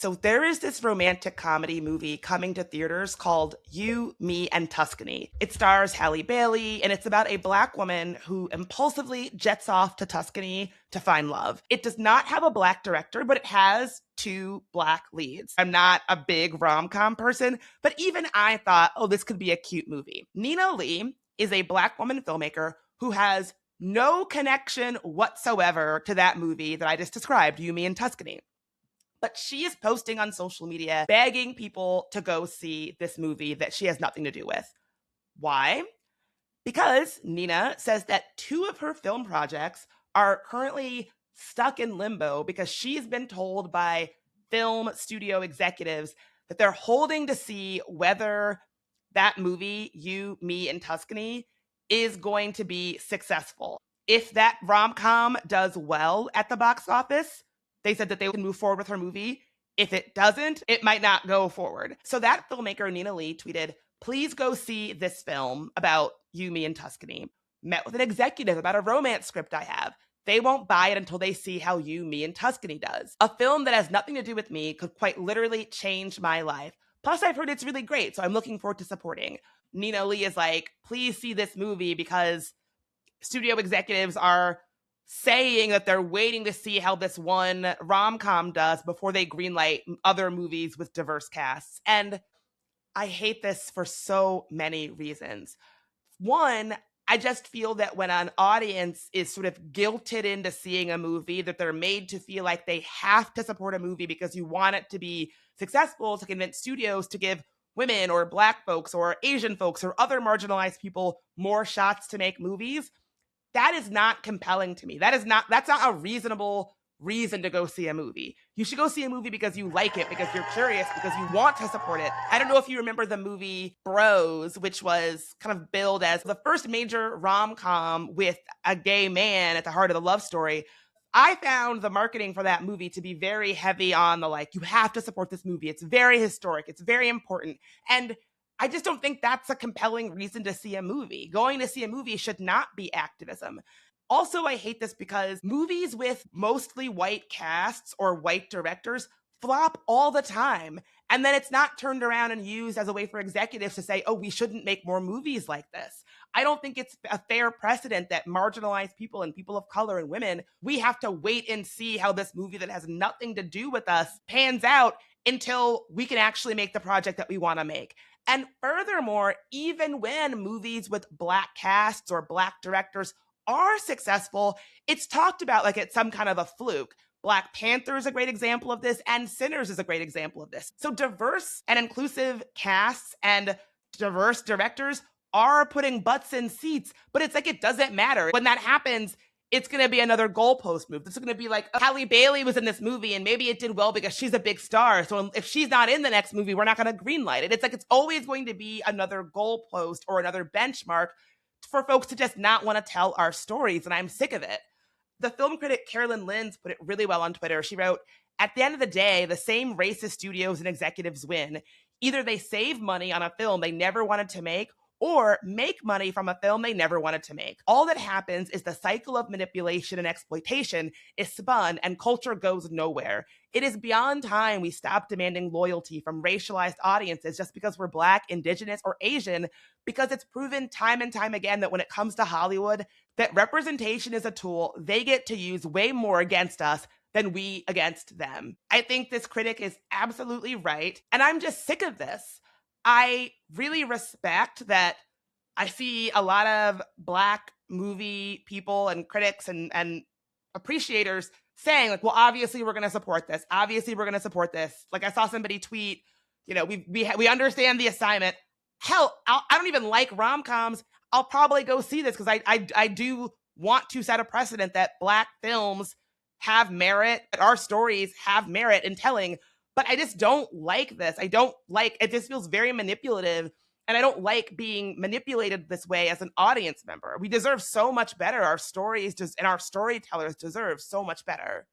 So there is this romantic comedy movie coming to theaters called You, Me, and Tuscany. It stars Halle Bailey, and it's about a Black woman who impulsively jets off to Tuscany to find love. It does not have a Black director, but it has two Black leads. I'm not a big rom-com person, but even I thought, oh, this could be a cute movie. Nina Lee is a Black woman filmmaker who has no connection whatsoever to that movie that I just described, You, Me, and Tuscany. But she is posting on social media, begging people to go see this movie that she has nothing to do with. Why? Because Nina says that two of her film projects are currently stuck in limbo because she's been told by film studio executives that they're holding to see whether that movie, You, Me, and Tuscany, is going to be successful. If that rom-com does well at the box office, they said that they can move forward with her movie. If it doesn't, it might not go forward. So that filmmaker, Nina Lee, tweeted, please go see this film about You, Me, and Tuscany. Met with an executive about a romance script I have. They won't buy it until they see how You, Me, and Tuscany does. A film that has nothing to do with me could quite literally change my life. Plus, I've heard it's really great, so I'm looking forward to supporting. Nina Lee is like, please see this movie because studio executives are saying that they're waiting to see how this one rom-com does before they greenlight other movies with diverse casts. And I hate this for so many reasons. One, I just feel that when an audience is sort of guilted into seeing a movie, that they're made to feel like they have to support a movie because you want it to be successful, to convince studios to give women or Black folks or Asian folks or other marginalized people more shots to make movies. That is not compelling to me. That's not a reasonable reason to go see a movie. You should go see a movie because you like it, because you're curious, because you want to support it. I don't know if you remember the movie Bros, which was kind of billed as the first major rom-com with a gay man at the heart of the love story. I found the marketing for that movie to be very heavy on the like, you have to support this movie. It's very historic. It's very important. And I just don't think that's a compelling reason to see a movie. Going to see a movie should not be activism. Also, I hate this because movies with mostly white casts or white directors flop all the time. And then it's not turned around and used as a way for executives to say, oh, we shouldn't make more movies like this. I don't think it's a fair precedent that marginalized people and people of color and women, we have to wait and see how this movie that has nothing to do with us pans out until we can actually make the project that we want to make. And furthermore, even when movies with Black casts or Black directors are successful, it's talked about like it's some kind of a fluke. Black Panther is a great example of this, and Sinners is a great example of this. So diverse and inclusive casts and diverse directors are putting butts in seats, but it's like it doesn't matter. When that happens, it's going to be another goalpost move. It's going to be like, Halle Bailey was in this movie and maybe it did well because she's a big star. So if she's not in the next movie, we're not going to greenlight it. It's like it's always going to be another goalpost or another benchmark for folks to just not want to tell our stories. And I'm sick of it. The film critic Carolyn Linz put it really well on Twitter. She wrote, at the end of the day, the same racist studios and executives win. Either they save money on a film they never wanted to make, or make money from a film they never wanted to make. All that happens is the cycle of manipulation and exploitation is spun and culture goes nowhere. It is beyond time we stop demanding loyalty from racialized audiences just because we're Black, Indigenous, or Asian, because it's proven time and time again that when it comes to Hollywood, that representation is a tool they get to use way more against us than we against them. I think this critic is absolutely right, and I'm just sick of this. I really respect that I see a lot of Black movie people and critics and appreciators saying like, well, obviously we're going to support this. Obviously we're going to support this. Like I saw somebody tweet, you know, we understand the assignment. Hell, I don't even like rom-coms. I'll probably go see this because I do want to set a precedent that Black films have merit, that our stories have merit in telling. But I just don't like this. I don't like it. Just feels very manipulative. And I don't like being manipulated this way as an audience member. We deserve so much better. Our stories and our storytellers deserve so much better.